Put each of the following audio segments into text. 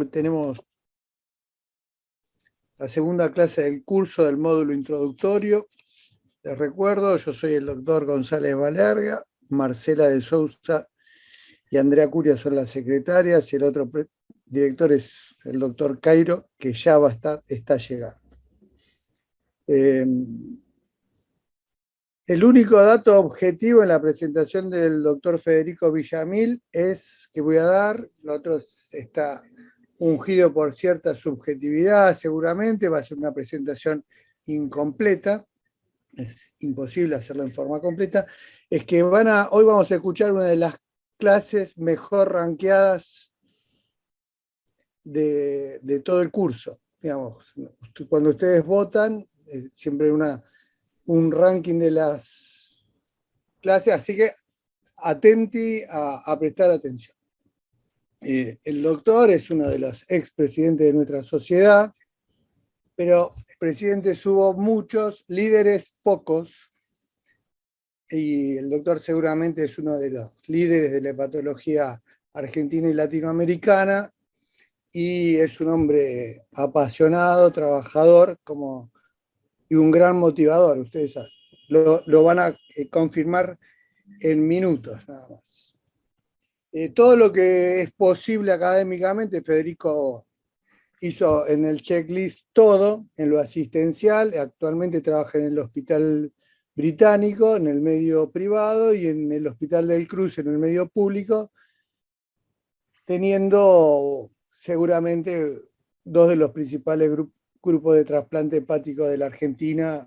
tenemos la segunda clase del curso del módulo introductorio. Les recuerdo, yo soy el doctor González Valerga, Marcela de Sousa y Andrea Curia son las secretarias, y el otro director es el doctor Cairo, que ya está llegando. El único dato objetivo en la presentación del doctor Federico Villamil es que voy a dar, lo otro está ungido por cierta subjetividad, seguramente va a ser una presentación incompleta, es imposible hacerlo en forma completa, es que hoy vamos a escuchar una de las clases mejor rankeadas de todo el curso. Digamos, cuando ustedes votan, siempre un ranking de las clases, así que atenti a prestar atención. El doctor es uno de los expresidentes de nuestra sociedad, pero presidentes hubo muchos, líderes pocos, y el doctor seguramente es uno de los líderes de la hepatología argentina y latinoamericana, y es un hombre apasionado, trabajador, y un gran motivador, ustedes saben. Lo van a confirmar en minutos nada más. Todo lo que es posible académicamente, Federico hizo en el checklist todo, en lo asistencial, actualmente trabaja en el Hospital Británico, en el medio privado, y en el Hospital del Cruz, en el medio público, teniendo seguramente dos de los principales grupos de trasplante hepático de la Argentina,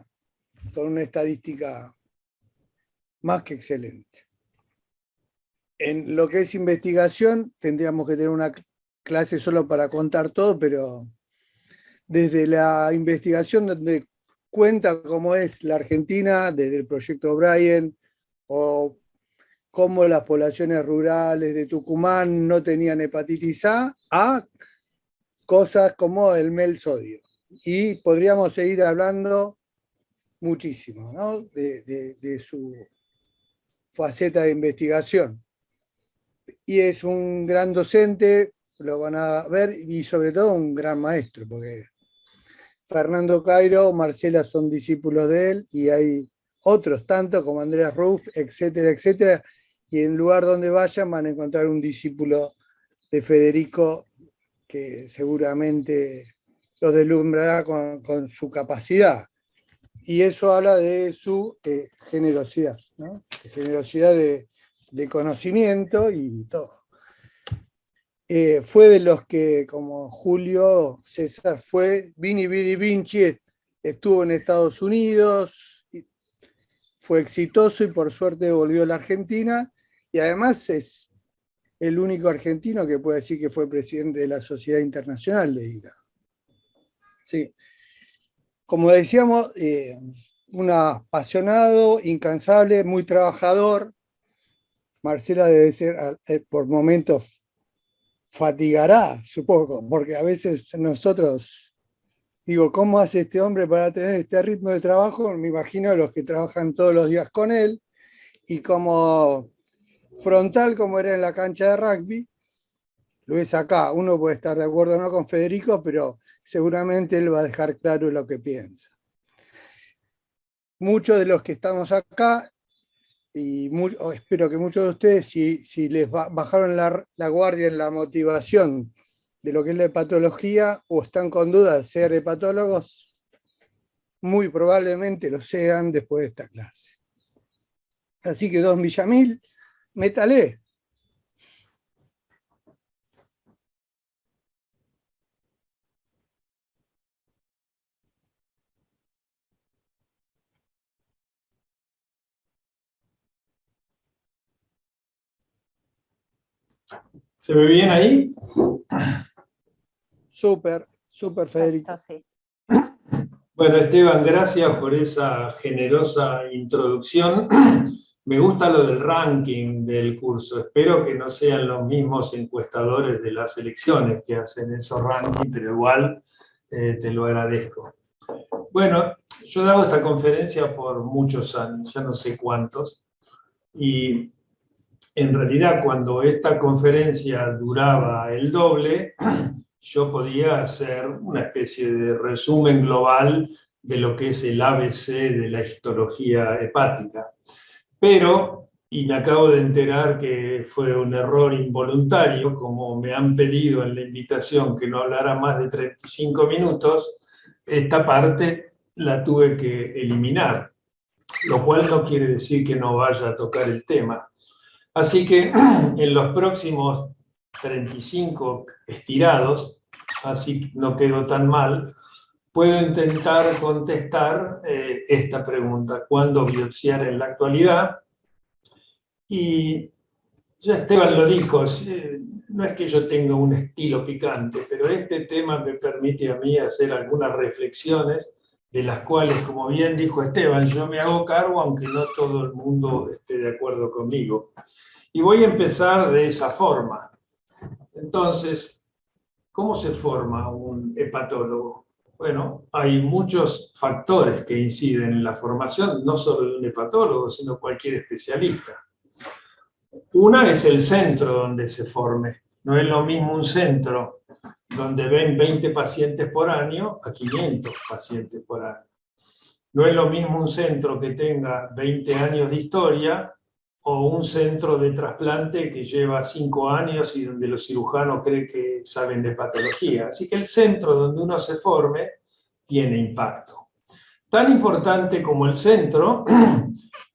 con una estadística más que excelente. En lo que es investigación, tendríamos que tener una clase solo para contar todo, pero desde la investigación donde cuenta cómo es la Argentina, desde el proyecto O'Brien, o cómo las poblaciones rurales de Tucumán no tenían hepatitis a cosas como el mel sodio. Y podríamos seguir hablando muchísimo, ¿no? de su faceta de investigación. Y es un gran docente, lo van a ver, y sobre todo un gran maestro, porque Fernando Cairo, Marcela son discípulos de él, y hay otros tantos como Andrea Ruff, etcétera, etcétera, y en el lugar donde vayan van a encontrar un discípulo de Federico que seguramente los deslumbrará con su capacidad. Y eso habla de su generosidad, ¿no? Generosidad de conocimiento y todo. Fue de los que, como Julio César fue, Vini Vidi Vinci, estuvo en Estados Unidos, fue exitoso y por suerte volvió a la Argentina, y además es el único argentino que puede decir que fue presidente de la Sociedad Internacional de Hígado. Sí. Como decíamos, un apasionado, incansable, muy trabajador. Marcela debe ser, por momentos, fatigará, supongo, porque a veces nosotros, digo, ¿cómo hace este hombre para tener este ritmo de trabajo? Me imagino a los que trabajan todos los días con él, y como frontal, como era en la cancha de rugby, lo es acá. Uno puede estar de acuerdo o no con Federico, pero seguramente él va a dejar claro lo que piensa. Muchos de los que estamos acá, y espero que muchos de ustedes, si les bajaron la guardia en la motivación de lo que es la hepatología, o están con dudas de ser hepatólogos, muy probablemente lo sean después de esta clase. Así que, don Villamil, métale. ¿Se ve bien ahí? Súper, súper, Federico. Sí. Bueno, Esteban, gracias por esa generosa introducción. Me gusta lo del ranking del curso. Espero que no sean los mismos encuestadores de las elecciones que hacen esos rankings, pero igual te lo agradezco. Bueno, yo he dado esta conferencia por muchos años, ya no sé cuántos, y en realidad cuando esta conferencia duraba el doble, yo podía hacer una especie de resumen global de lo que es el ABC de la histología hepática. Pero, y me acabo de enterar que fue un error involuntario, como me han pedido en la invitación que no hablara más de 35 minutos, esta parte la tuve que eliminar, lo cual no quiere decir que no vaya a tocar el tema. Así que en los próximos 35 estirados, así no quedo tan mal, puedo intentar contestar esta pregunta: ¿cuándo biopsiar en la actualidad? Y ya Esteban lo dijo, no es que yo tenga un estilo picante, pero este tema me permite a mí hacer algunas reflexiones, de las cuales, como bien dijo Esteban, yo me hago cargo, aunque no todo el mundo esté de acuerdo conmigo. Y voy a empezar de esa forma. Entonces, ¿cómo se forma un hepatólogo? Bueno, hay muchos factores que inciden en la formación, no solo de un hepatólogo, sino cualquier especialista. Una es el centro donde se forme. No es lo mismo un centro donde ven 20 pacientes por año a 500 pacientes por año. No es lo mismo un centro que tenga 20 años de historia o un centro de trasplante que lleva 5 años y donde los cirujanos creen que saben de patología. Así que el centro donde uno se forme tiene impacto. Tan importante como el centro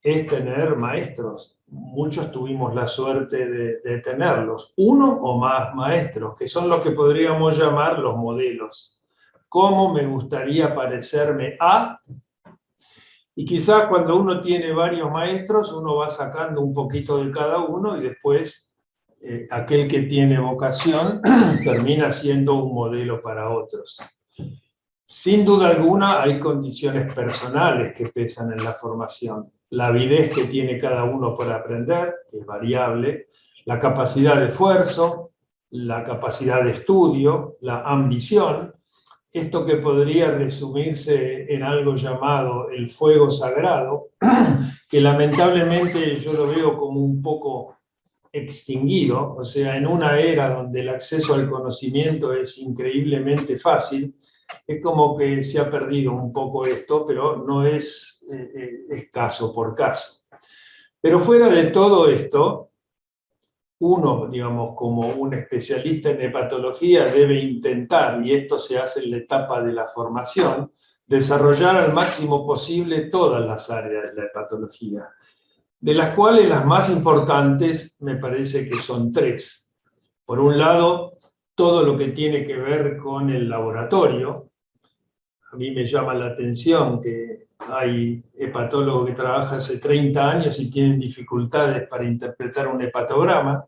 es tener maestros. Muchos tuvimos la suerte de tenerlos. Uno o más maestros, que son lo que podríamos llamar los modelos. ¿Cómo me gustaría parecerme a? Y quizás cuando uno tiene varios maestros, uno va sacando un poquito de cada uno y después aquel que tiene vocación termina siendo un modelo para otros. Sin duda alguna hay condiciones personales que pesan en la formación. La avidez que tiene cada uno por aprender, que es variable, la capacidad de esfuerzo, la capacidad de estudio, la ambición. Esto que podría resumirse en algo llamado el fuego sagrado, que lamentablemente yo lo veo como un poco extinguido, o sea, en una era donde el acceso al conocimiento es increíblemente fácil, es como que se ha perdido un poco esto, pero no es caso por caso. Pero fuera de todo esto, uno, digamos, como un especialista en hepatología debe intentar, y esto se hace en la etapa de la formación, desarrollar al máximo posible todas las áreas de la hepatología, de las cuales las más importantes me parece que son 3. Por un lado, todo lo que tiene que ver con el laboratorio. A mí me llama la atención que hay hepatólogos que trabajan hace 30 años y tienen dificultades para interpretar un hepatograma.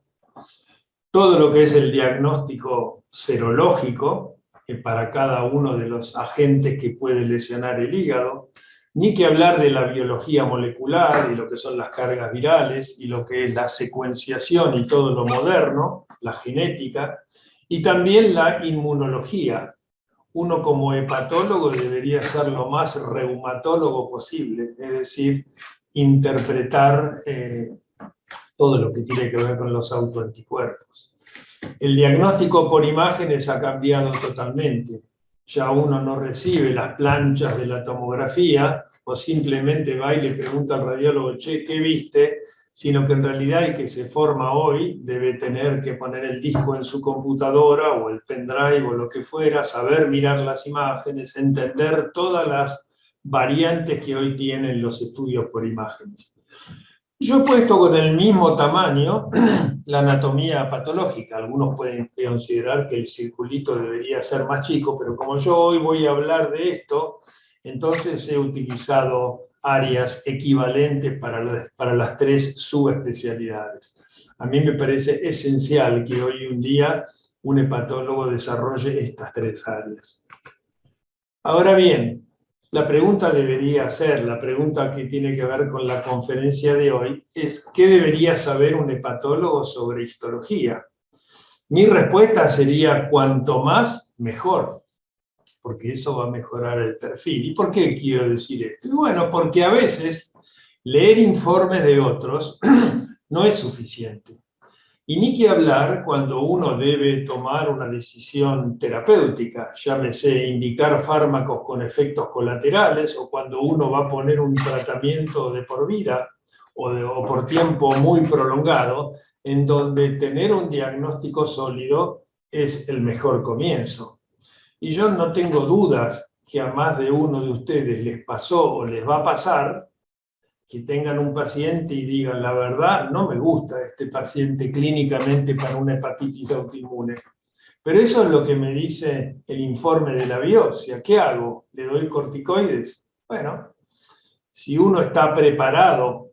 Todo lo que es el diagnóstico serológico, para cada uno de los agentes que puede lesionar el hígado, ni que hablar de la biología molecular y lo que son las cargas virales y lo que es la secuenciación y todo lo moderno, la genética, y también la inmunología. Uno como hepatólogo debería ser lo más reumatólogo posible, es decir, interpretar todo lo que tiene que ver con los autoanticuerpos. El diagnóstico por imágenes ha cambiado totalmente. Ya uno no recibe las planchas de la tomografía o simplemente va y le pregunta al radiólogo, che, ¿qué viste? Sino que en realidad el que se forma hoy debe tener que poner el disco en su computadora o el pendrive o lo que fuera, saber mirar las imágenes, entender todas las variantes que hoy tienen los estudios por imágenes. Yo he puesto con el mismo tamaño la anatomía patológica. Algunos pueden considerar que el circulito debería ser más chico, pero como yo hoy voy a hablar de esto, entonces he utilizado áreas equivalentes para las 3 subespecialidades. A mí me parece esencial que hoy un día un hepatólogo desarrolle estas 3 áreas. Ahora bien, la pregunta debería ser, la pregunta que tiene que ver con la conferencia de hoy, es ¿qué debería saber un hepatólogo sobre histología? Mi respuesta sería cuanto más, mejor, porque eso va a mejorar el perfil. ¿Y por qué quiero decir esto? Bueno, porque a veces leer informes de otros no es suficiente. Y ni que hablar cuando uno debe tomar una decisión terapéutica, llámese indicar fármacos con efectos colaterales, o cuando uno va a poner un tratamiento de por vida o por tiempo muy prolongado, en donde tener un diagnóstico sólido es el mejor comienzo. Y yo no tengo dudas que a más de uno de ustedes les pasó o les va a pasar que tengan un paciente y digan, la verdad, no me gusta este paciente clínicamente para una hepatitis autoinmune. Pero eso es lo que me dice el informe de la biopsia. ¿Qué hago? ¿Le doy corticoides? Bueno, si uno está preparado,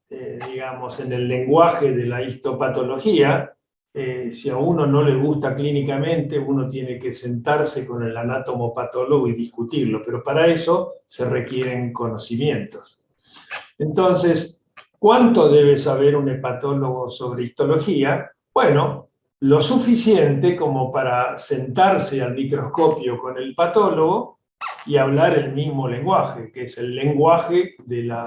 digamos, en el lenguaje de la histopatología, si a uno no le gusta clínicamente, uno tiene que sentarse con el anatomopatólogo y discutirlo, pero para eso se requieren conocimientos. Entonces, ¿cuánto debe saber un hepatólogo sobre histología? Bueno, lo suficiente como para sentarse al microscopio con el patólogo y hablar el mismo lenguaje, que es el lenguaje de la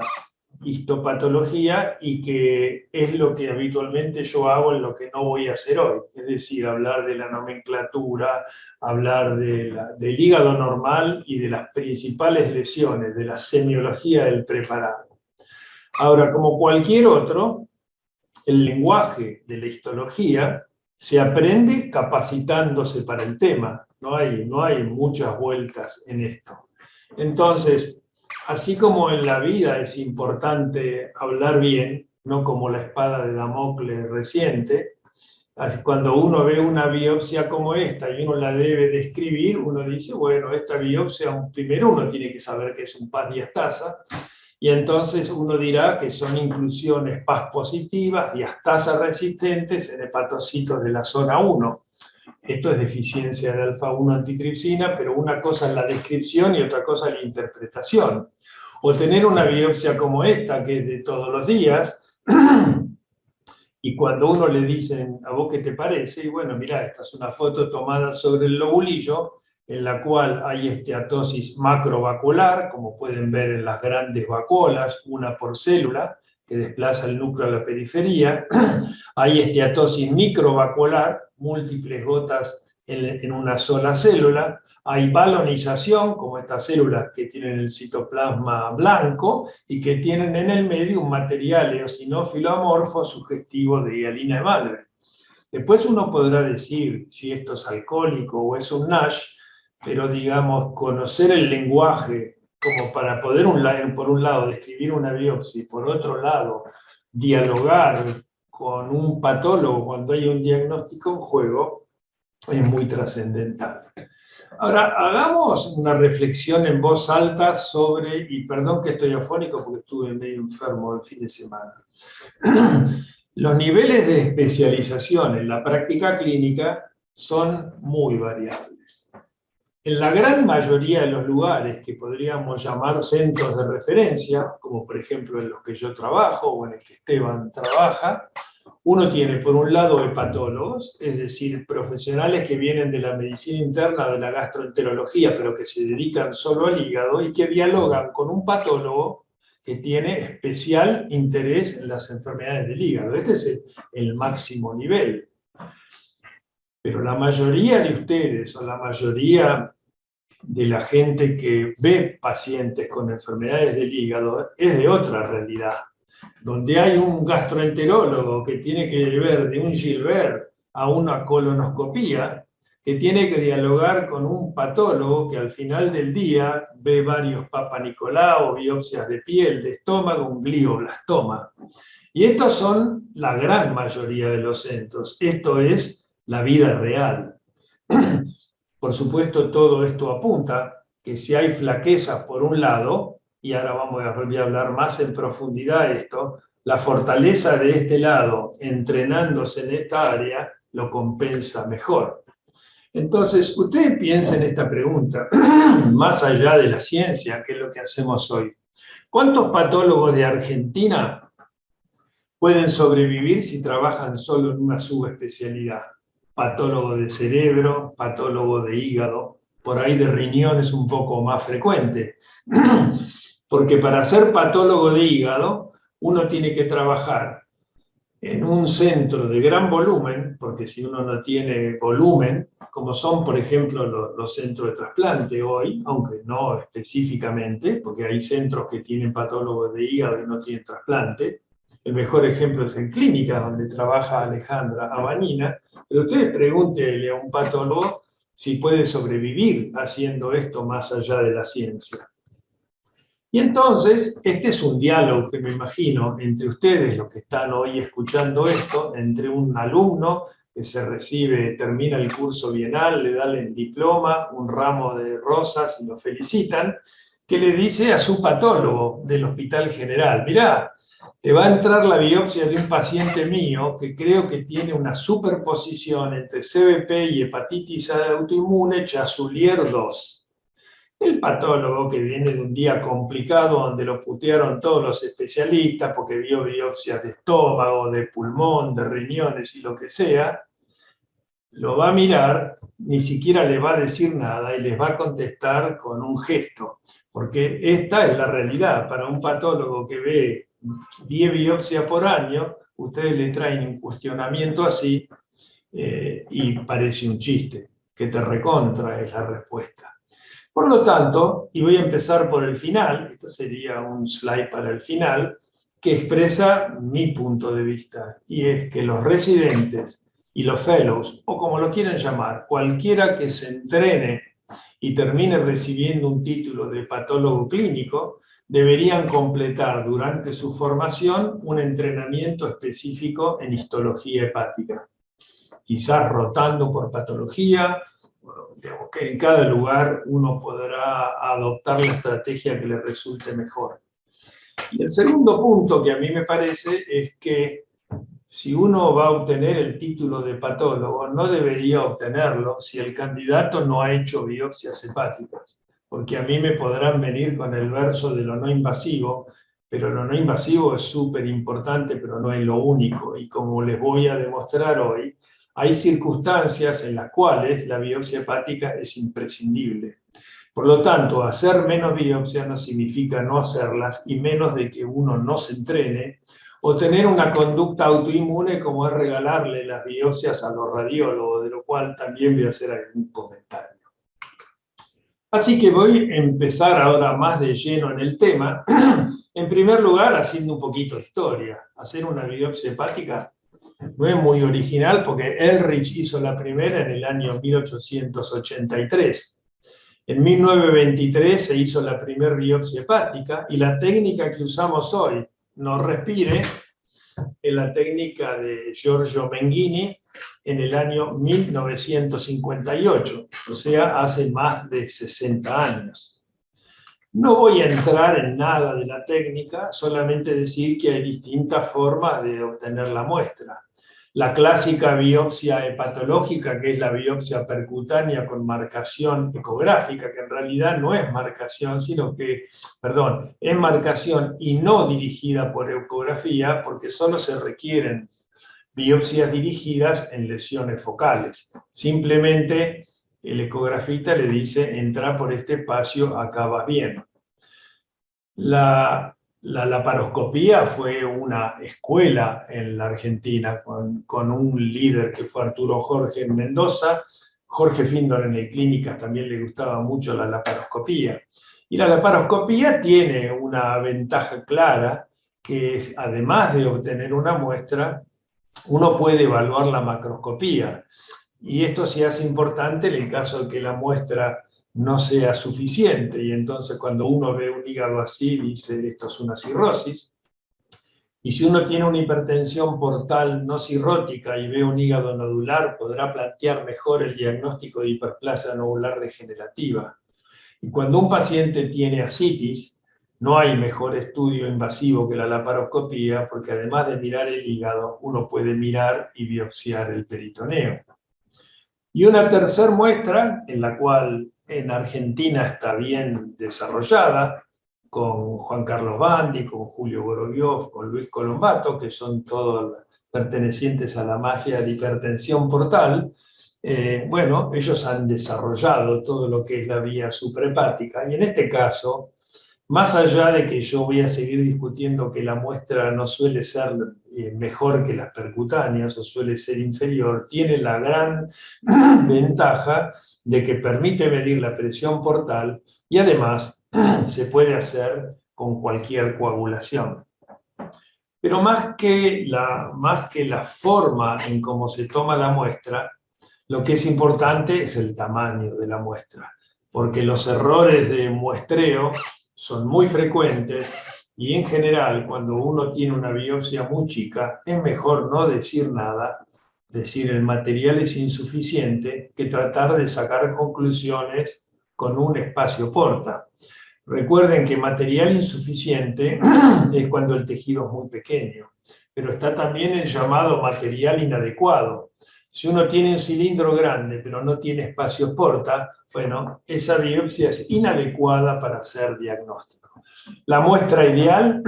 histopatología, y que es lo que habitualmente yo hago en lo que no voy a hacer hoy, es decir, hablar de la nomenclatura, hablar del hígado normal y de las principales lesiones, de la semiología del preparado. Ahora, como cualquier otro, el lenguaje de la histología se aprende capacitándose para el tema. No hay muchas vueltas en esto. Entonces, así como en la vida es importante hablar bien, no como la espada de Damocles reciente, cuando uno ve una biopsia como esta y uno la debe describir, uno dice, bueno, esta biopsia, primero uno tiene que saber que es un PAS diastasa, y entonces uno dirá que son inclusiones PAS positivas, diastasas resistentes en hepatocitos de la zona 1. Esto es deficiencia de alfa-1 antitripsina, pero una cosa es la descripción y otra cosa es la interpretación. O tener una biopsia como esta, que es de todos los días, y cuando uno le dicen, ¿a vos qué te parece? Y bueno, mirá, esta es una foto tomada sobre el lobulillo, en la cual hay esteatosis macrovacuolar, como pueden ver en las grandes vacuolas, una por célula, que desplaza el núcleo a la periferia. Hay esteatosis microvacuolar, múltiples gotas en una sola célula. Hay balonización, como estas células que tienen el citoplasma blanco y que tienen en el medio un material eosinófilo amorfo sugestivo de hialina de Mallory. Después uno podrá decir si esto es alcohólico o es un NASH, pero digamos, conocer el lenguaje como para poder, por un lado, describir una biopsia y por otro lado, dialogar con un patólogo cuando hay un diagnóstico en juego, es muy trascendental. Ahora, hagamos una reflexión en voz alta sobre, y perdón que estoy afónico porque estuve medio enfermo el fin de semana, los niveles de especialización en la práctica clínica son muy variables. En la gran mayoría de los lugares que podríamos llamar centros de referencia, como por ejemplo en los que yo trabajo o en el que Esteban trabaja, uno tiene por un lado hepatólogos, es decir, profesionales que vienen de la medicina interna, de la gastroenterología, pero que se dedican solo al hígado y que dialogan con un patólogo que tiene especial interés en las enfermedades del hígado. Este es el máximo nivel. Pero la mayoría de ustedes, o la mayoría de la gente que ve pacientes con enfermedades del hígado, es de otra realidad, donde hay un gastroenterólogo que tiene que ver de un Gilbert a una colonoscopía, que tiene que dialogar con un patólogo que al final del día ve varios Papa Nicolau, biopsias de piel, de estómago, un glioblastoma. Y estos son la gran mayoría de los centros. Esto es la vida real. Por supuesto, todo esto apunta que si hay flaquezas por un lado, y ahora vamos a hablar más en profundidad de esto, la fortaleza de este lado, entrenándose en esta área, lo compensa mejor. Entonces, ustedes piensen esta pregunta, más allá de la ciencia, que es lo que hacemos hoy. ¿Cuántos patólogos de Argentina pueden sobrevivir si trabajan solo en una subespecialidad? Patólogo de cerebro, patólogo de hígado, por ahí de riñón es un poco más frecuente. Porque para ser patólogo de hígado, uno tiene que trabajar en un centro de gran volumen, porque si uno no tiene volumen, como son, por ejemplo, los centros de trasplante hoy, aunque no específicamente, porque hay centros que tienen patólogos de hígado y no tienen trasplante. El mejor ejemplo es en clínicas, donde trabaja Alejandra Abanina, pero ustedes pregúntenle a un patólogo si puede sobrevivir haciendo esto más allá de la ciencia. Y entonces, este es un diálogo que me imagino entre ustedes, los que están hoy escuchando esto, entre un alumno que se recibe, termina el curso bienal, le dan el diploma, un ramo de rosas y lo felicitan, que le dice a su patólogo del Hospital General: mirá, te va a entrar la biopsia de un paciente mío que creo que tiene una superposición entre CBP y hepatitis autoinmune Chasulier 2. El patólogo, que viene de un día complicado donde lo putearon todos los especialistas porque vio biopsias de estómago, de pulmón, de riñones y lo que sea, lo va a mirar, ni siquiera le va a decir nada y les va a contestar con un gesto, porque esta es la realidad. Para un patólogo que ve 10 biopsias por año, ustedes le traen un cuestionamiento así y parece un chiste, que te recontra es la respuesta. Por lo tanto, y voy a empezar por el final, esto sería un slide para el final, que expresa mi punto de vista, y es que los residentes y los fellows, o como lo quieran llamar, cualquiera que se entrene y termine recibiendo un título de patólogo clínico, deberían completar durante su formación un entrenamiento específico en histología hepática, quizás rotando por patología. Digamos que en cada lugar uno podrá adoptar la estrategia que le resulte mejor. Y el segundo punto que a mí me parece es que si uno va a obtener el título de patólogo, no debería obtenerlo si el candidato no ha hecho biopsias hepáticas, porque a mí me podrán venir con el verso de lo no invasivo, pero lo no invasivo es súper importante, pero no es lo único, y como les voy a demostrar hoy, hay circunstancias en las cuales la biopsia hepática es imprescindible. Por lo tanto, hacer menos biopsias no significa no hacerlas, y menos de que uno no se entrene, o tener una conducta autoinmune como es regalarle las biopsias a los radiólogos, de lo cual también voy a hacer algún comentario. Así que voy a empezar ahora más de lleno en el tema. En primer lugar, haciendo un poquito de historia. Hacer una biopsia hepática no es muy original, porque Ehrlich hizo la primera en el año 1883. En 1923 se hizo la primera biopsia hepática, y la técnica que usamos hoy, no respire, es la técnica de Giorgio Menghini en el año 1958, o sea, hace más de 60 años. No voy a entrar en nada de la técnica, solamente decir que hay distintas formas de obtener la muestra. La clásica biopsia hepatológica, que es la biopsia percutánea con marcación ecográfica, que en realidad no es marcación, sino que, perdón, es marcación y no dirigida por ecografía, porque solo se requieren biopsias dirigidas en lesiones focales. Simplemente el ecografista le dice: entra por este espacio, acá vas bien. La laparoscopía fue una escuela en la Argentina, con un líder que fue Arturo Jorge Mendoza. Jorge Findor en el Clínicas también le gustaba mucho la laparoscopía. Y la laparoscopía tiene una ventaja clara, que es, además de obtener una muestra, uno puede evaluar la macroscopía. Y esto se hace importante en el caso de que la muestra no sea suficiente, y entonces cuando uno ve un hígado así, dice: esto es una cirrosis. Y si uno tiene una hipertensión portal no cirrótica y ve un hígado nodular, podrá plantear mejor el diagnóstico de hiperplasia nodular degenerativa. Y cuando un paciente tiene ascitis, no hay mejor estudio invasivo que la laparoscopía, porque además de mirar el hígado, uno puede mirar y biopsiar el peritoneo. Y una tercera muestra, en la cual en Argentina está bien desarrollada, con Juan Carlos Bandi, con Julio Gorobiov, con Luis Colombato, que son todos pertenecientes a la mafia de hipertensión portal. Bueno, ellos han desarrollado todo lo que es la vía suprahepática, y en este caso, más allá de que yo voy a seguir discutiendo que la muestra no suele ser mejor que las percutáneas, o suele ser inferior, tiene la gran ventaja de que permite medir la presión portal y además se puede hacer con cualquier coagulación. Pero más que la forma en cómo se toma la muestra, lo que es importante es el tamaño de la muestra, porque los errores de muestreo son muy frecuentes y en general cuando uno tiene una biopsia muy chica es mejor no decir nada, decir el material es insuficiente, que tratar de sacar conclusiones con un espacio porta. Recuerden que material insuficiente es cuando el tejido es muy pequeño, pero está también el llamado material inadecuado. Si uno tiene un cilindro grande pero no tiene espacio porta, bueno, esa biopsia es inadecuada para hacer diagnóstico. La muestra ideal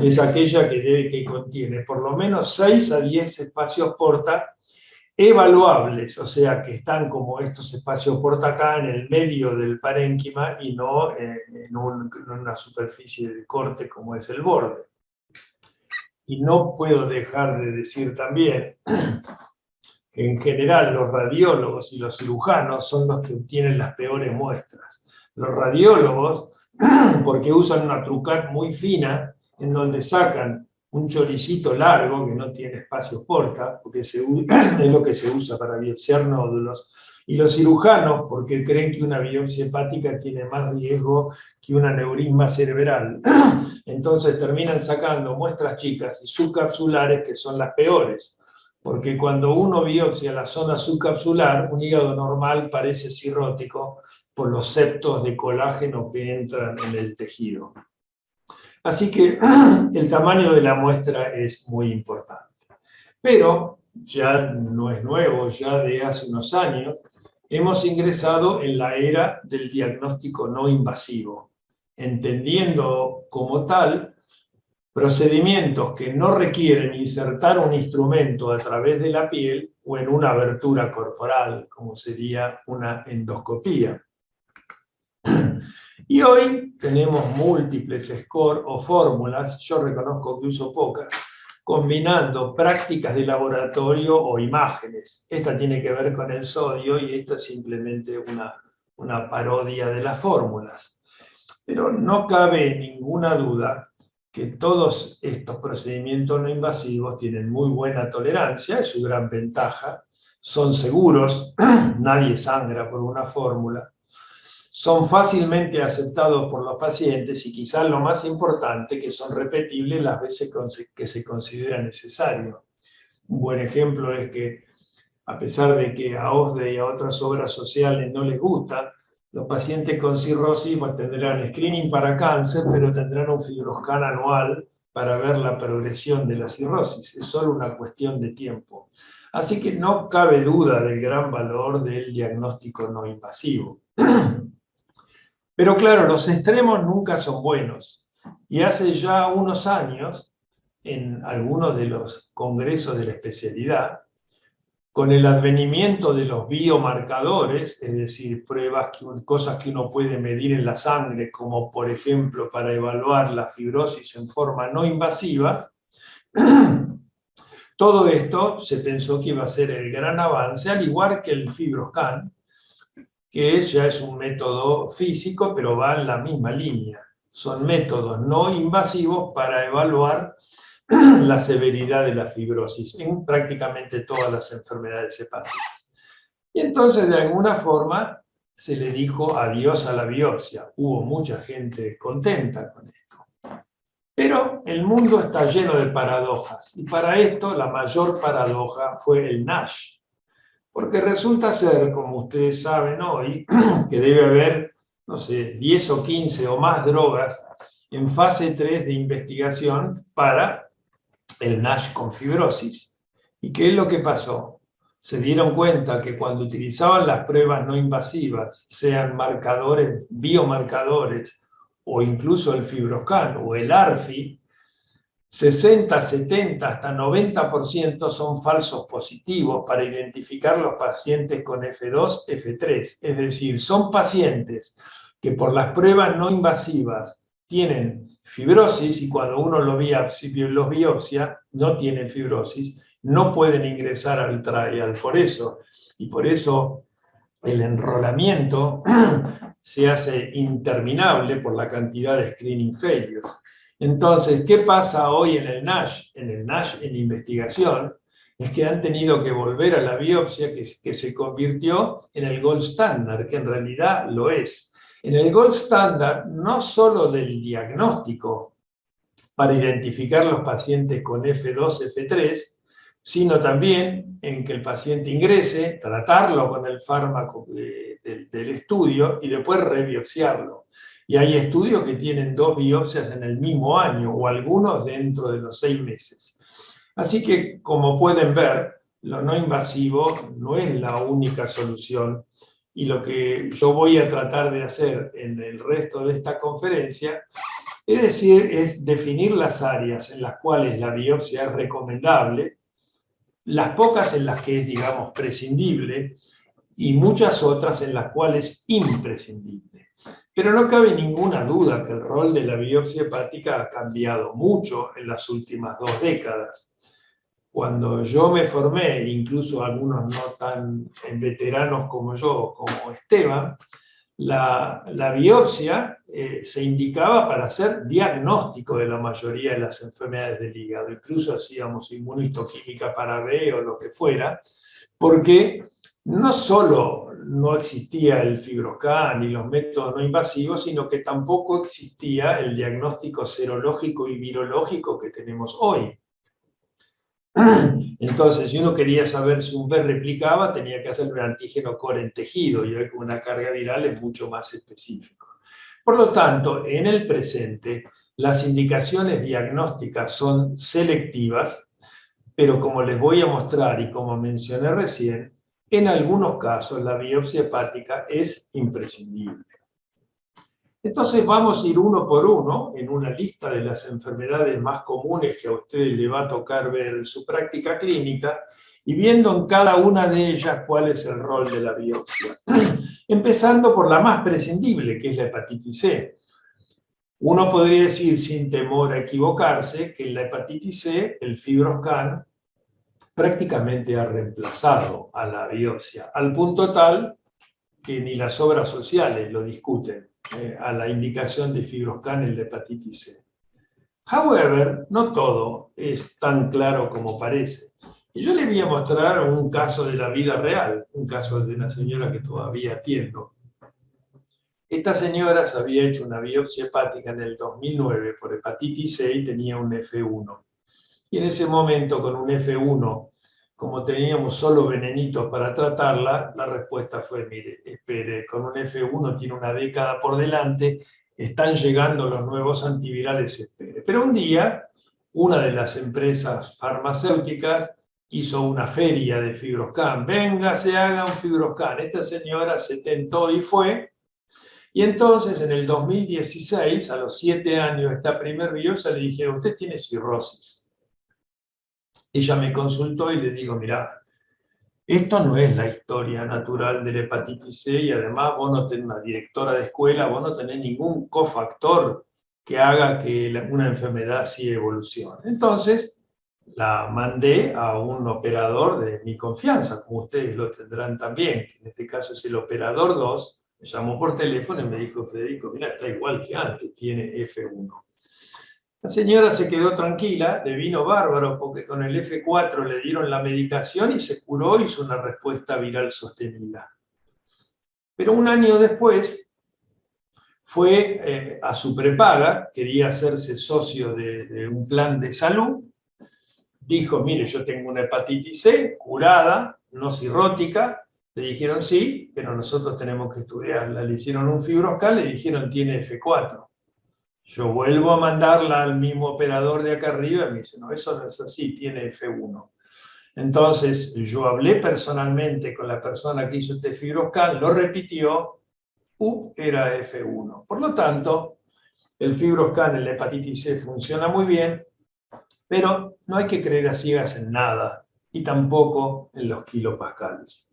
es aquella que contiene por lo menos 6 a 10 espacios porta evaluables, o sea, que están como estos espacios porta acá en el medio del parénquima y no en una superficie de corte como es el borde. Y no puedo dejar de decir también que en general los radiólogos y los cirujanos son los que obtienen las peores muestras. Los radiólogos, porque usan una trucat muy fina, en donde sacan un choricito largo que no tiene espacio porta, porque es lo que se usa para biopsiar nódulos, y los cirujanos porque creen que una biopsia hepática tiene más riesgo que un aneurisma cerebral. Entonces terminan sacando muestras chicas y subcapsulares que son las peores, porque cuando uno biopsia la zona subcapsular, un hígado normal parece cirrótico por los septos de colágeno que entran en el tejido. Así que el tamaño de la muestra es muy importante. Pero ya no es nuevo, ya de hace unos años, hemos ingresado en la era del diagnóstico no invasivo, entendiendo como tal procedimientos que no requieren insertar un instrumento a través de la piel o en una abertura corporal, como sería una endoscopía. Y hoy tenemos múltiples scores o fórmulas, yo reconozco que uso pocas, combinando prácticas de laboratorio o imágenes. Esta tiene que ver con el sodio y esta es simplemente una parodia de las fórmulas. Pero no cabe ninguna duda que todos estos procedimientos no invasivos tienen muy buena tolerancia, es su gran ventaja, son seguros, nadie sangra por una fórmula, son fácilmente aceptados por los pacientes y quizás lo más importante, que son repetibles las veces que se considera necesario. Un buen ejemplo es que, a pesar de que a OSDE y a otras obras sociales no les gusta, los pacientes con cirrosis tendrán screening para cáncer, pero tendrán un FibroScan anual para ver la progresión de la cirrosis. Es solo una cuestión de tiempo. Así que no cabe duda del gran valor del diagnóstico no invasivo. Pero claro, los extremos nunca son buenos. Y hace ya unos años, en algunos de los congresos de la especialidad, con el advenimiento de los biomarcadores, es decir, cosas que uno puede medir en la sangre, como por ejemplo para evaluar la fibrosis en forma no invasiva, todo esto se pensó que iba a ser el gran avance, al igual que el FibroScan, que ya es un método físico, pero va en la misma línea. Son métodos no invasivos para evaluar la severidad de la fibrosis en prácticamente todas las enfermedades hepáticas. Y entonces, de alguna forma, se le dijo adiós a la biopsia. Hubo mucha gente contenta con esto. Pero el mundo está lleno de paradojas, y para esto la mayor paradoja fue el NASH. Porque resulta ser, como ustedes saben hoy, que debe haber, no sé, 10 o 15 o más drogas en fase 3 de investigación para el NASH con fibrosis. ¿Y qué es lo que pasó? Se dieron cuenta que cuando utilizaban las pruebas no invasivas, sean marcadores, biomarcadores, o incluso el FibroScan o el ARFI, 60, 70, hasta 90% son falsos positivos para identificar los pacientes con F2, F3. Es decir, son pacientes que por las pruebas no invasivas tienen fibrosis, y cuando uno los biopsia, no tienen fibrosis, no pueden ingresar al trial. Por eso el enrolamiento se hace interminable por la cantidad de screening failures. Entonces, ¿qué pasa hoy en el NASH? En el NASH, en investigación, es que han tenido que volver a la biopsia que se convirtió en el gold standard, que en realidad lo es. En el gold standard, no solo del diagnóstico para identificar los pacientes con F2, F3, sino también en que el paciente ingrese, tratarlo con el fármaco del estudio y después rebiopsiarlo. Y hay estudios que tienen 2 biopsias en el mismo año o algunos dentro de los 6 meses. Así que, como pueden ver, lo no invasivo no es la única solución, y lo que yo voy a tratar de hacer en el resto de esta conferencia es definir las áreas en las cuales la biopsia es recomendable, las pocas en las que es, digamos, prescindible, y muchas otras en las cuales es imprescindible. Pero no cabe ninguna duda que el rol de la biopsia hepática ha cambiado mucho en las últimas 2 décadas. Cuando yo me formé, incluso algunos no tan veteranos como yo, como Esteban, la biopsia se indicaba para hacer diagnóstico de la mayoría de las enfermedades del hígado. Incluso hacíamos inmunohistoquímica para B o lo que fuera, porque no solo no existía el FibroScan y los métodos no invasivos, sino que tampoco existía el diagnóstico serológico y virológico que tenemos hoy. Entonces, si uno quería saber si un B replicaba, tenía que hacer un antígeno core en tejido, y hoy con una carga viral es mucho más específico. Por lo tanto, en el presente, las indicaciones diagnósticas son selectivas, pero como les voy a mostrar y como mencioné recién, en algunos casos la biopsia hepática es imprescindible. Entonces vamos a ir uno por uno en una lista de las enfermedades más comunes que a ustedes les va a tocar ver en su práctica clínica, y viendo en cada una de ellas cuál es el rol de la biopsia. Empezando por la más prescindible, que es la hepatitis C. Uno podría decir, sin temor a equivocarse, que en la hepatitis C el FibroScan prácticamente ha reemplazado a la biopsia, al punto tal que ni las obras sociales lo discuten, a la indicación de FibroScan en la hepatitis C. However, no todo es tan claro como parece. Y yo les voy a mostrar un caso de la vida real, un caso de una señora que todavía atiendo. Esta señora se había hecho una biopsia hepática en el 2009 por hepatitis C y tenía un F1. Y en ese momento, con un F1, como teníamos solo venenitos para tratarla, la respuesta fue, mire, espere, con un F1 tiene una década por delante, están llegando los nuevos antivirales, espere. Pero un día, una de las empresas farmacéuticas hizo una feria de FibroScan. Venga, se haga un FibroScan. Esta señora se tentó y fue. Y entonces, en el 2016, a los 7 años de esta primer biopsia, le dijeron, usted tiene cirrosis. Ella me consultó y le digo, mirá, esto no es la historia natural de la hepatitis C, y además vos no tenés una directora de escuela, vos no tenés ningún cofactor que haga que una enfermedad así evolucione. Entonces, la mandé a un operador de mi confianza, como ustedes lo tendrán también, que en este caso es el operador 2, me llamó por teléfono y me dijo, Federico, mira, está igual que antes, tiene F1. La señora se quedó tranquila, le vino bárbaro porque con el F4 le dieron la medicación y se curó, hizo una respuesta viral sostenida. Pero un año después fue a su prepaga, quería hacerse socio de un plan de salud, dijo, mire, yo tengo una hepatitis C curada, no cirrótica, le dijeron sí, pero nosotros tenemos que estudiarla. Le hicieron un FibroScan, le dijeron tiene F4. Yo vuelvo a mandarla al mismo operador de acá arriba y me dice, no, eso no es así, tiene F1. Entonces, yo hablé personalmente con la persona que hizo este FibroScan, lo repitió, era F1. Por lo tanto, el FibroScan en la hepatitis C funciona muy bien, pero no hay que creer a ciegas en nada, y tampoco en los kilopascales.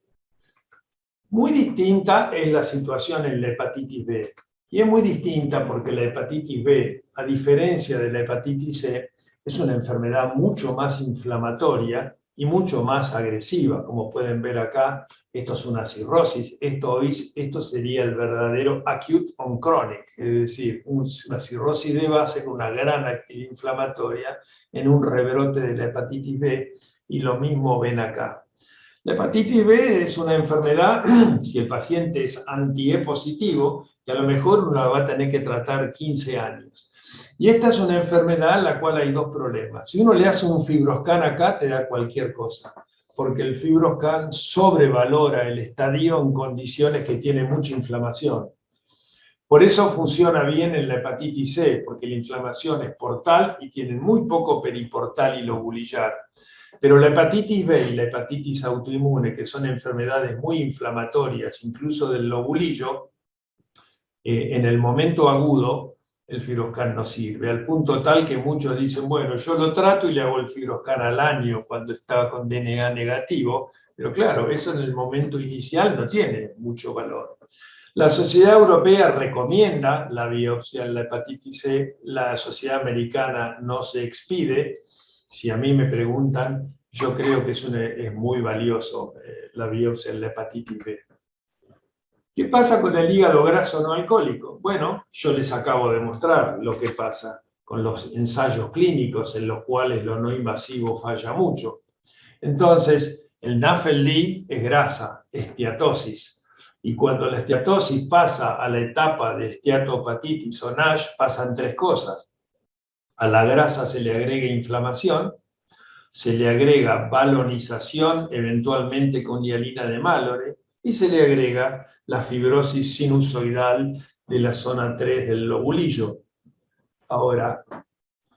Muy distinta es la situación en la hepatitis B. Y es muy distinta porque la hepatitis B, a diferencia de la hepatitis C, es una enfermedad mucho más inflamatoria y mucho más agresiva. Como pueden ver acá, esto es una cirrosis, esto sería el verdadero acute on chronic, es decir, una cirrosis de base con una gran actividad inflamatoria en un rebrote de la hepatitis B, y lo mismo ven acá. La hepatitis B es una enfermedad, si el paciente es anti-E positivo, que a lo mejor uno la va a tener que tratar 15 años. Y esta es una enfermedad en la cual hay dos problemas. Si uno le hace un fibroscan acá, te da cualquier cosa, porque el fibroscan sobrevalora el estadio en condiciones que tiene mucha inflamación. Por eso funciona bien en la hepatitis C, porque la inflamación es portal y tienen muy poco periportal y lobulillar. Pero la hepatitis B y la hepatitis autoinmune, que son enfermedades muy inflamatorias, incluso del lobulillo, en el momento agudo, el fibroscan no sirve, al punto tal que muchos dicen, bueno, yo lo trato y le hago el fibroscan al año cuando estaba con DNA negativo, pero claro, eso en el momento inicial no tiene mucho valor. La Sociedad Europea recomienda la biopsia en la hepatitis C, la Sociedad Americana no se expide. Si a mí me preguntan, yo creo que es muy valioso la biopsia en la hepatitis B. ¿Qué pasa con el hígado graso no alcohólico? Bueno, yo les acabo de mostrar lo que pasa con los ensayos clínicos en los cuales lo no invasivo falla mucho. Entonces, el NAFLD es grasa, esteatosis. Y cuando la esteatosis pasa a la etapa de esteatopatitis o NASH, pasan tres cosas. A la grasa se le agrega inflamación, se le agrega balonización, eventualmente con hialina de Mallory, y se le agrega la fibrosis sinusoidal de la zona 3 del lobulillo. Ahora,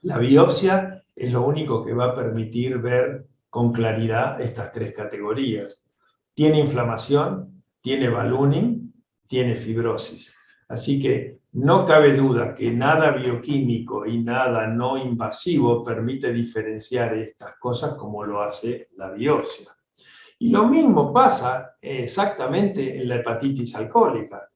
la biopsia es lo único que va a permitir ver con claridad estas tres categorías. Tiene inflamación, tiene ballooning, tiene fibrosis. Así que no cabe duda que nada bioquímico y nada no invasivo permite diferenciar estas cosas como lo hace la biopsia. Y lo mismo pasa exactamente en la hepatitis alcohólica.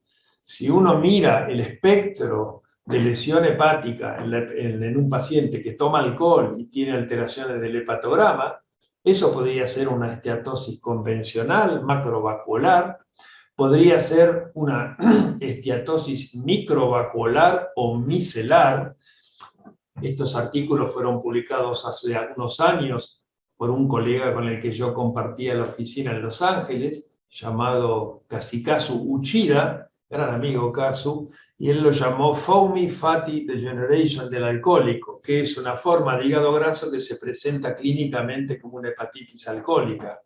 Si uno mira el espectro de lesión hepática en un paciente que toma alcohol y tiene alteraciones del hepatograma, eso podría ser una esteatosis convencional, macrovascular, podría ser una esteatosis microvascular o micelar. Estos artículos fueron publicados hace algunos años por un colega con el que yo compartía la oficina en Los Ángeles, llamado Kazikazu Uchida, gran amigo Kazu, y él lo llamó Foamy Fatty Degeneration del alcohólico, que es una forma de hígado graso que se presenta clínicamente como una hepatitis alcohólica.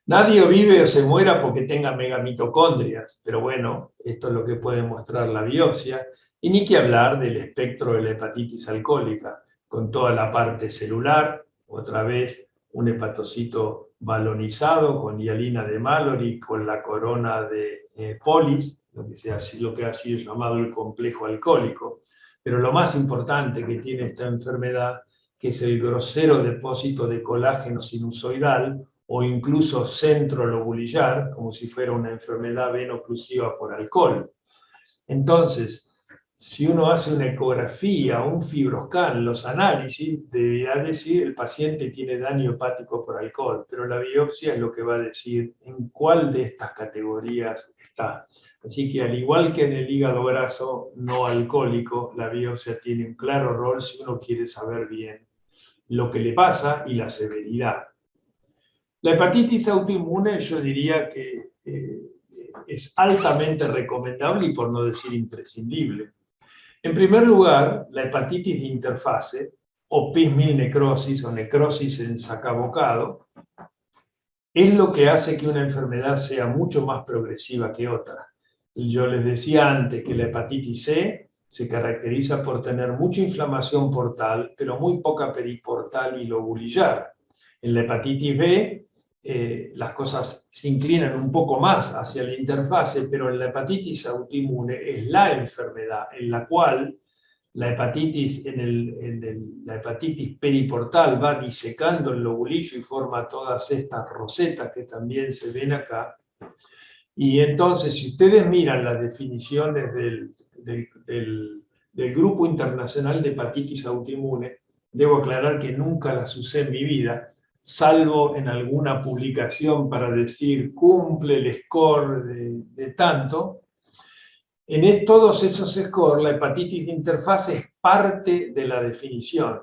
Nadie vive o se muera porque tenga megamitocondrias, pero bueno, esto es lo que puede mostrar la biopsia, y ni que hablar del espectro de la hepatitis alcohólica, con toda la parte celular, otra vez un hepatocito balonizado con hialina de Mallory, con la corona de Polis, lo que ha sido llamado el complejo alcohólico. Pero lo más importante que tiene esta enfermedad, que es el grosero depósito de colágeno sinusoidal, o incluso centrolobulillar, como si fuera una enfermedad veno-oclusiva por alcohol. Entonces, si uno hace una ecografía, un fibroscan, los análisis, debería decir el paciente tiene daño hepático por alcohol, pero la biopsia es lo que va a decir en cuál de estas categorías está. Así que al igual que en el hígado graso no alcohólico, la biopsia tiene un claro rol si uno quiere saber bien lo que le pasa y la severidad. La hepatitis autoinmune yo diría que es altamente recomendable y por no decir imprescindible. En primer lugar, la hepatitis de interfase, o PIS-1000 necrosis o necrosis en sacabocado, es lo que hace que una enfermedad sea mucho más progresiva que otra. Yo les decía antes que la hepatitis C se caracteriza por tener mucha inflamación portal, pero muy poca periportal y lobulillar. En la hepatitis B, las cosas se inclinan un poco más hacia la interfase, pero en la hepatitis autoinmune es la enfermedad en la cual la hepatitis, la hepatitis periportal va disecando el lobulillo y forma todas estas rosetas que también se ven acá. Y entonces, si ustedes miran las definiciones del Grupo Internacional de Hepatitis Autoinmune, debo aclarar que nunca las usé en mi vida, salvo en alguna publicación para decir cumple el score de tanto. En todos esos scores, la hepatitis de interfase es parte de la definición.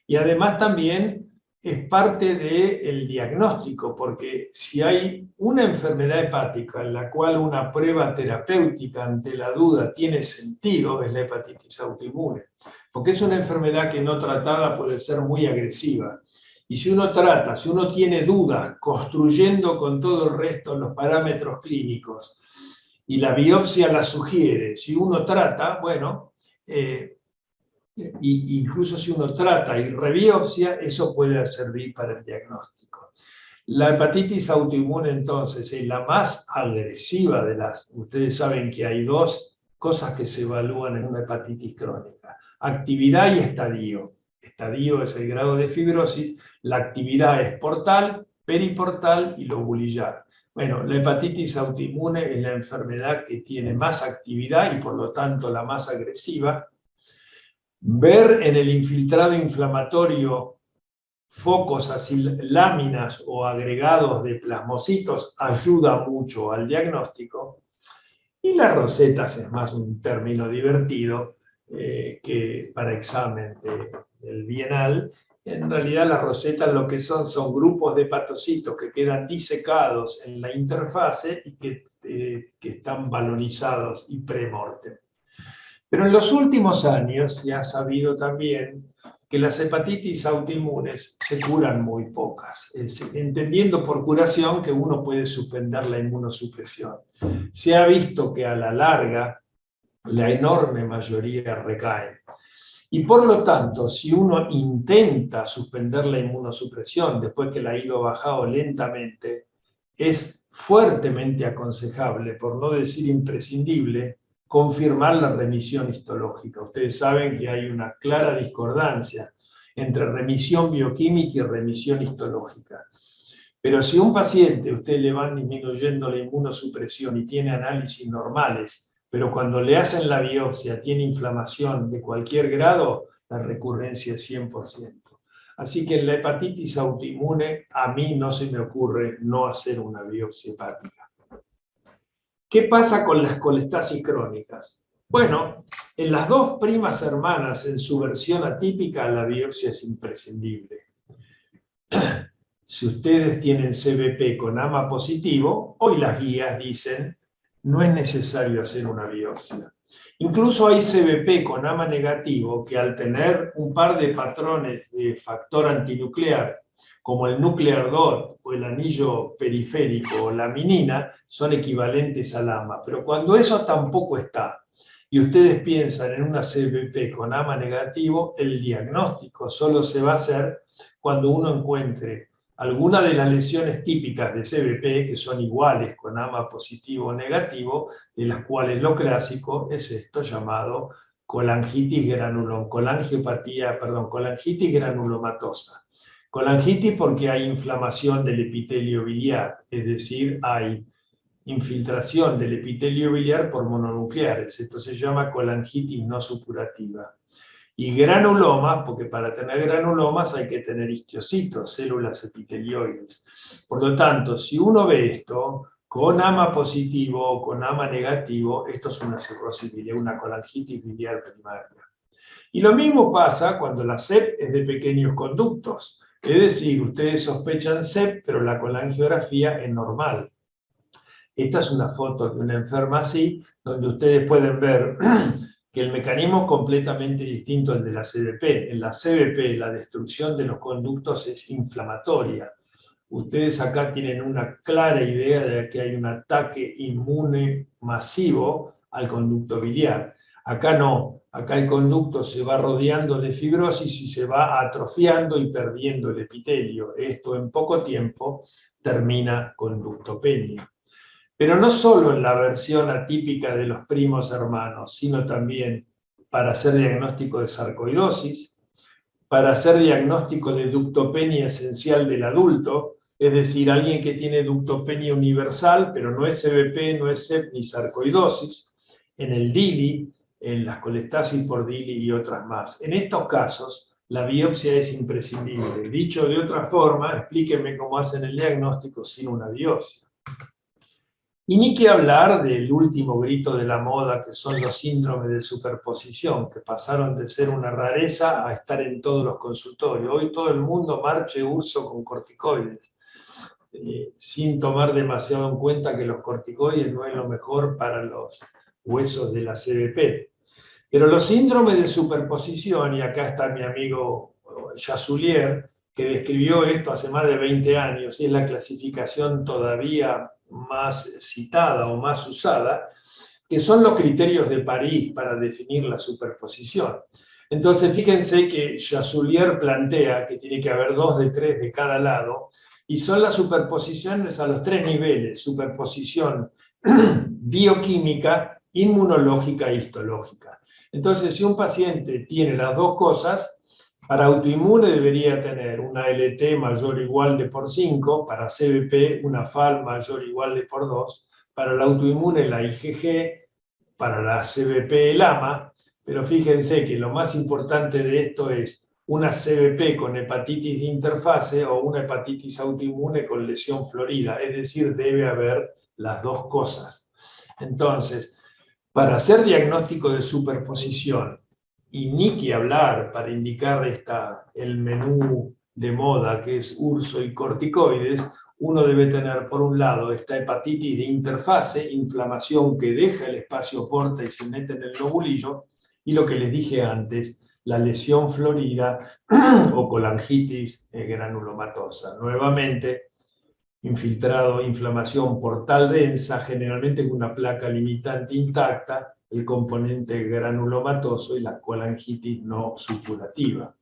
Y además también es parte del diagnóstico, porque si hay una enfermedad hepática en la cual una prueba terapéutica ante la duda tiene sentido, es la hepatitis autoinmune. Porque es una enfermedad que no tratada puede ser muy agresiva. Y si uno trata, si uno tiene dudas, construyendo con todo el resto los parámetros clínicos, y la biopsia la sugiere, si uno trata, bueno, incluso si uno trata y rebiopsia, eso puede servir para el diagnóstico. La hepatitis autoinmune, entonces, es la más agresiva de las. Ustedes saben que hay dos cosas que se evalúan en una hepatitis crónica: actividad y estadio. Estadio es el grado de fibrosis, la actividad es portal, periportal y lobulillar. Bueno, la hepatitis autoinmune es la enfermedad que tiene más actividad y por lo tanto la más agresiva. Ver en el infiltrado inflamatorio focos así, láminas o agregados de plasmocitos ayuda mucho al diagnóstico. Y las rosetas es más un término divertido que para examen del bienal. En realidad las rosetas lo que son grupos de hepatocitos que quedan disecados en la interfase y que están balonizados y premortem. Pero en los últimos años se ha sabido también que las hepatitis autoinmunes se curan muy pocas, entendiendo por curación que uno puede suspender la inmunosupresión. Se ha visto que a la larga la enorme mayoría recae. Y por lo tanto, si uno intenta suspender la inmunosupresión después que la ha ido bajado lentamente, es fuertemente aconsejable, por no decir imprescindible, confirmar la remisión histológica. Ustedes saben que hay una clara discordancia entre remisión bioquímica y remisión histológica. Pero si a un paciente usted le van disminuyendo la inmunosupresión y tiene análisis normales, pero cuando le hacen la biopsia tiene inflamación de cualquier grado, la recurrencia es 100%. Así que en la hepatitis autoinmune a mí no se me ocurre no hacer una biopsia hepática. ¿Qué pasa con las colestasis crónicas? Bueno, en las dos primas hermanas, en su versión atípica, la biopsia es imprescindible. Si ustedes tienen CBP con AMA positivo, hoy las guías dicen no es necesario hacer una biopsia. Incluso hay CBP con AMA negativo que al tener un par de patrones de factor antinuclear, como el nuclear dot o el anillo periférico o la minina, son equivalentes al AMA. Pero cuando eso tampoco está, y ustedes piensan en una CBP con AMA negativo, el diagnóstico solo se va a hacer cuando uno encuentre alguna de las lesiones típicas de CBP, que son iguales con AMA positivo o negativo, de las cuales lo clásico es esto llamado colangitis granulomatosa. Colangitis porque hay inflamación del epitelio biliar, es decir, hay infiltración del epitelio biliar por mononucleares. Esto se llama colangitis no supurativa. Y granulomas, porque para tener granulomas hay que tener histiocitos, células epitelioides. Por lo tanto, si uno ve esto con AMA positivo o con AMA negativo, esto es una cirrosis biliar, una colangitis biliar primaria. Y lo mismo pasa cuando la CEP es de pequeños conductos. Es decir, ustedes sospechan CEP, pero la colangiografía es normal. Esta es una foto de una enferma así, donde ustedes pueden ver que el mecanismo es completamente distinto al de la CBP. En la CBP la destrucción de los conductos es inflamatoria. Ustedes acá tienen una clara idea de que hay un ataque inmune masivo al conducto biliar. Acá no, acá el conducto se va rodeando de fibrosis y se va atrofiando y perdiendo el epitelio. Esto en poco tiempo termina conductopenia. Pero no solo en la versión atípica de los primos hermanos, sino también para hacer diagnóstico de sarcoidosis, para hacer diagnóstico de ductopenia esencial del adulto, es decir, alguien que tiene ductopenia universal, pero no es CBP, no es CEP ni sarcoidosis, en el DILI, en las colestasis por DILI y otras más. En estos casos, la biopsia es imprescindible. Dicho de otra forma, explíquenme cómo hacen el diagnóstico sin una biopsia. Y ni que hablar del último grito de la moda, que son los síndromes de superposición, que pasaron de ser una rareza a estar en todos los consultorios. Hoy todo el mundo marche uso con corticoides, sin tomar demasiado en cuenta que los corticoides no es lo mejor para los huesos de la CBP. Pero los síndromes de superposición, y acá está mi amigo Jasullier, que describió esto hace más de 20 años, y es la clasificación todavía más citada o más usada, que son los criterios de París para definir la superposición. Entonces, fíjense que Jasullier plantea que tiene que haber 2 de 3 de cada lado, y son las superposiciones a los 3 niveles: superposición bioquímica, inmunológica e histológica. Entonces, si un paciente tiene las dos cosas, para autoinmune debería tener una LT mayor o igual de por 5, para CBP una FAL mayor o igual de por 2, para la autoinmune la IgG, para la CBP el AMA, pero fíjense que lo más importante de esto es una CBP con hepatitis de interfase o una hepatitis autoinmune con lesión florida, es decir, debe haber las dos cosas. Entonces, para hacer diagnóstico de superposición, y ni que hablar para indicar el menú de moda que es urso y corticoides, uno debe tener por un lado esta hepatitis de interfase, inflamación que deja el espacio porta y se mete en el lobulillo, y lo que les dije antes, la lesión florida o colangitis granulomatosa. Nuevamente, infiltrado, inflamación portal densa, generalmente con una placa limitante intacta, el componente granulomatoso y la colangitis no supurativa.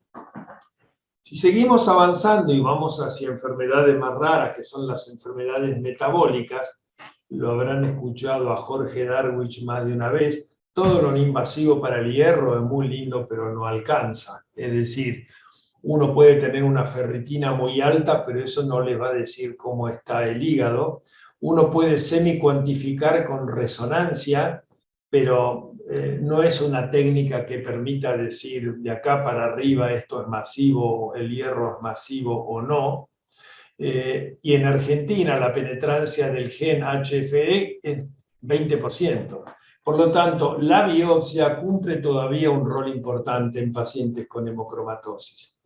Si seguimos avanzando y vamos hacia enfermedades más raras, que son las enfermedades metabólicas, lo habrán escuchado a Jorge Darwich más de una vez, todo lo no invasivo para el hierro es muy lindo, pero no alcanza. Es decir, uno puede tener una ferritina muy alta, pero eso no les va a decir cómo está el hígado. Uno puede semi-cuantificar con resonancia, pero no es una técnica que permita decir de acá para arriba esto es masivo, el hierro es masivo o no. Y en Argentina la penetrancia del gen HFE es 20%. Por lo tanto, la biopsia cumple todavía un rol importante en pacientes con hemocromatosis.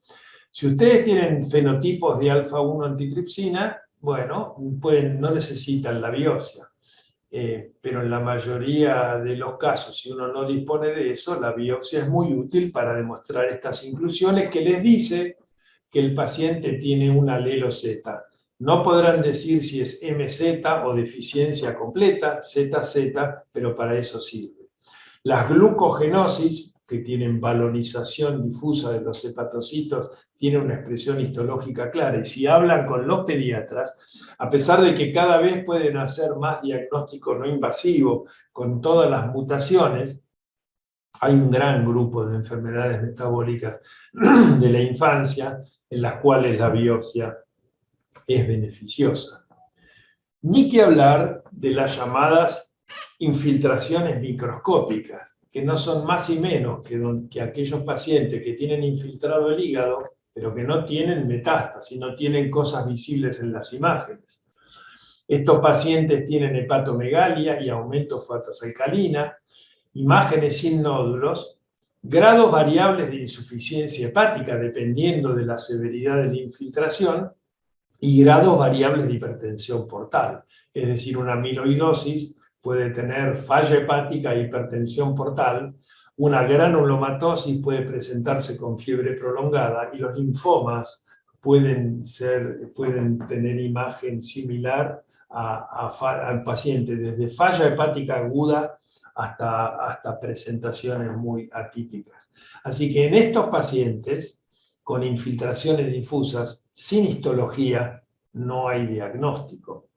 Si ustedes tienen fenotipos de alfa-1 antitripsina, bueno, no necesitan la biopsia. Pero en la mayoría de los casos, si uno no dispone de eso, la biopsia es muy útil para demostrar estas inclusiones que les dice que el paciente tiene un alelo Z. No podrán decir si es MZ o deficiencia completa, ZZ, pero para eso sirve. Las glucogenosis, que tienen balonización difusa de los hepatocitos, tienen una expresión histológica clara. Y si hablan con los pediatras, a pesar de que cada vez pueden hacer más diagnóstico no invasivo con todas las mutaciones, hay un gran grupo de enfermedades metabólicas de la infancia en las cuales la biopsia es beneficiosa. Ni que hablar de las llamadas infiltraciones microscópicas, que no son más y menos que aquellos pacientes que tienen infiltrado el hígado, pero que no tienen metástasis, no tienen cosas visibles en las imágenes. Estos pacientes tienen hepatomegalia y aumento fatosalcalina, imágenes sin nódulos, grados variables de insuficiencia hepática dependiendo de la severidad de la infiltración y grados variables de hipertensión portal. Es decir, una amiloidosis puede tener falla hepática e hipertensión portal, una granulomatosis puede presentarse con fiebre prolongada y los linfomas pueden tener imagen similar al paciente, desde falla hepática aguda hasta presentaciones muy atípicas. Así que en estos pacientes con infiltraciones difusas, sin histología, no hay diagnóstico.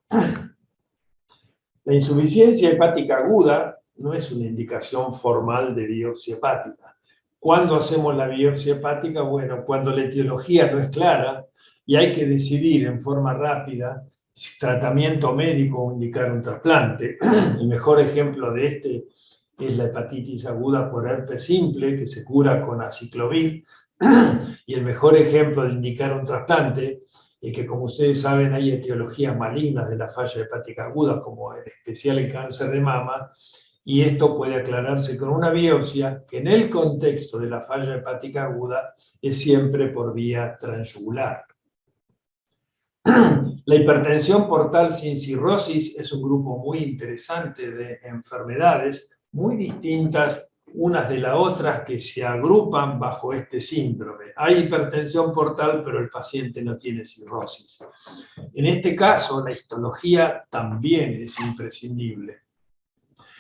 La insuficiencia hepática aguda no es una indicación formal de biopsia hepática. ¿Cuándo hacemos la biopsia hepática? Bueno, cuando la etiología no es clara y hay que decidir en forma rápida si tratamiento médico o indicar un trasplante. El mejor ejemplo de este es la hepatitis aguda por herpes simple, que se cura con aciclovir, y el mejor ejemplo de indicar un trasplante es que, como ustedes saben, hay etiologías malignas de la falla hepática aguda, como en especial el cáncer de mama, y esto puede aclararse con una biopsia que en el contexto de la falla hepática aguda es siempre por vía transyugular. La hipertensión portal sin cirrosis es un grupo muy interesante de enfermedades, muy distintas unas de las otras, que se agrupan bajo este síndrome. Hay hipertensión portal, pero el paciente no tiene cirrosis. En este caso, la histología también es imprescindible.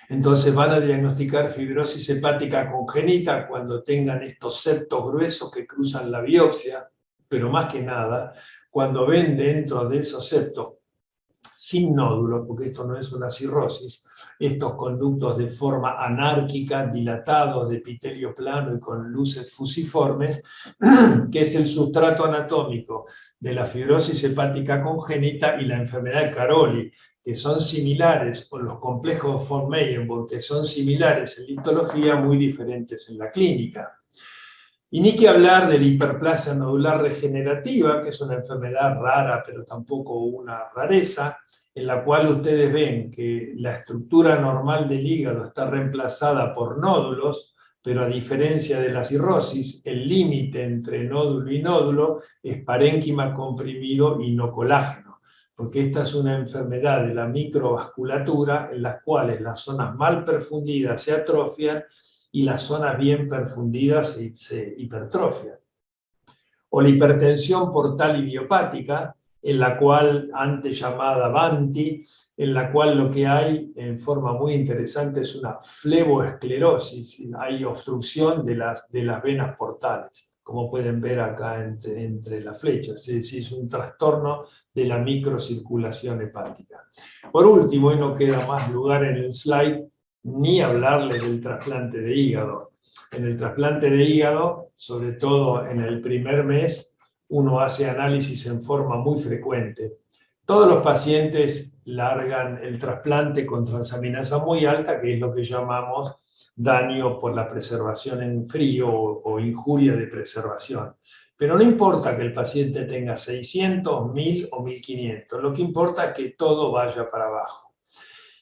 Entonces van a diagnosticar fibrosis hepática congénita cuando tengan estos septos gruesos que cruzan la biopsia, pero más que nada, cuando ven dentro de esos septos, sin nódulos, porque esto no es una cirrosis, estos conductos de forma anárquica, dilatados, de epitelio plano y con luces fusiformes, que es el sustrato anatómico de la fibrosis hepática congénita y la enfermedad de Caroli, que son similares, o los complejos von Meyenborg, que son similares en histología, muy diferentes en la clínica. Y ni que hablar de la hiperplasia nodular regenerativa, que es una enfermedad rara, pero tampoco una rareza, en la cual ustedes ven que la estructura normal del hígado está reemplazada por nódulos, pero a diferencia de la cirrosis, el límite entre nódulo y nódulo es parénquima comprimido y no colágeno, porque esta es una enfermedad de la microvasculatura en las cuales las zonas mal perfundidas se atrofian y las zonas bien perfundidas se hipertrofian. O la hipertensión portal idiopática, en la cual, antes llamada Banti, en la cual lo que hay en forma muy interesante es una fleboesclerosis, hay obstrucción de las venas portales, como pueden ver acá entre las flechas, es decir, es un trastorno de la microcirculación hepática. Por último, y no queda más lugar en el slide, ni hablarles del trasplante de hígado. En el trasplante de hígado, sobre todo en el primer mes, uno hace análisis en forma muy frecuente. Todos los pacientes largan el trasplante con transaminasa muy alta, que es lo que llamamos daño por la preservación en frío o injuria de preservación. Pero no importa que el paciente tenga 600, 1000 o 1500, lo que importa es que todo vaya para abajo.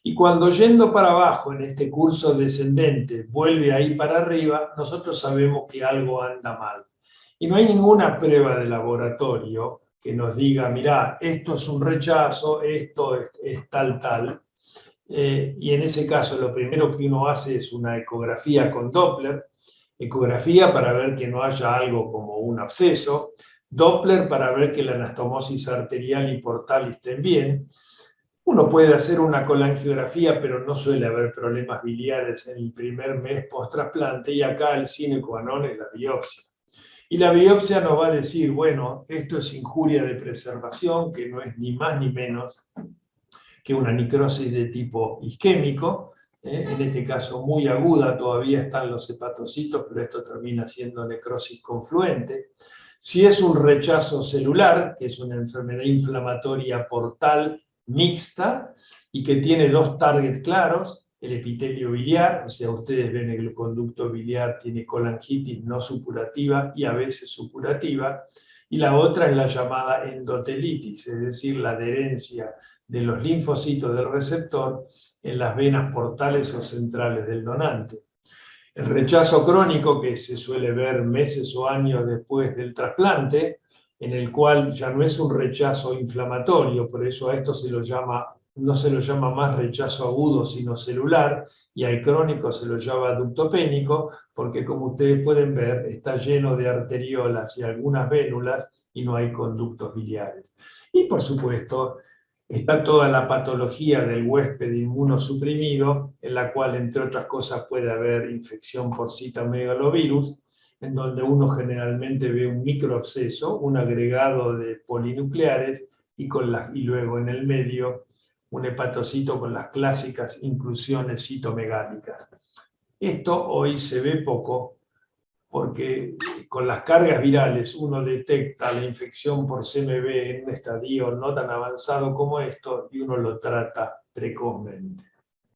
Y cuando yendo para abajo en este curso descendente vuelve ahí para arriba, nosotros sabemos que algo anda mal. Y no hay ninguna prueba de laboratorio que nos diga, mirá, esto es un rechazo, esto es tal. Y en ese caso lo primero que uno hace es una ecografía con Doppler, ecografía para ver que no haya algo como un absceso, Doppler para ver que la anastomosis arterial y portal estén bien. Uno puede hacer una colangiografía, pero no suele haber problemas biliares en el primer mes post-trasplante, y acá el sine qua non es la biopsia. Y la biopsia nos va a decir, bueno, esto es injuria de preservación, que no es ni más ni menos que una necrosis de tipo isquémico, en este caso muy aguda, todavía están los hepatocitos, pero esto termina siendo necrosis confluente. Si es un rechazo celular, que es una enfermedad inflamatoria portal mixta y que tiene dos targets claros, el epitelio biliar, o sea, ustedes ven el conducto biliar tiene colangitis no supurativa y a veces supurativa, y la otra es la llamada endotelitis, es decir, la adherencia de los linfocitos del receptor en las venas portales o centrales del donante. El rechazo crónico, que se suele ver meses o años después del trasplante, en el cual ya no es un rechazo inflamatorio, por eso a esto no se lo llama más rechazo agudo, sino celular, y al crónico se lo llama ductopénico, porque como ustedes pueden ver, está lleno de arteriolas y algunas vénulas, y no hay conductos biliares. Y por supuesto, está toda la patología del huésped inmunosuprimido, en la cual, entre otras cosas, puede haber infección por citomegalovirus, en donde uno generalmente ve un microabsceso, un agregado de polinucleares, y luego en el medio un hepatocito con las clásicas inclusiones citomegálicas. Esto hoy se ve poco, porque con las cargas virales uno detecta la infección por CMV en un estadio no tan avanzado como esto y uno lo trata precozmente.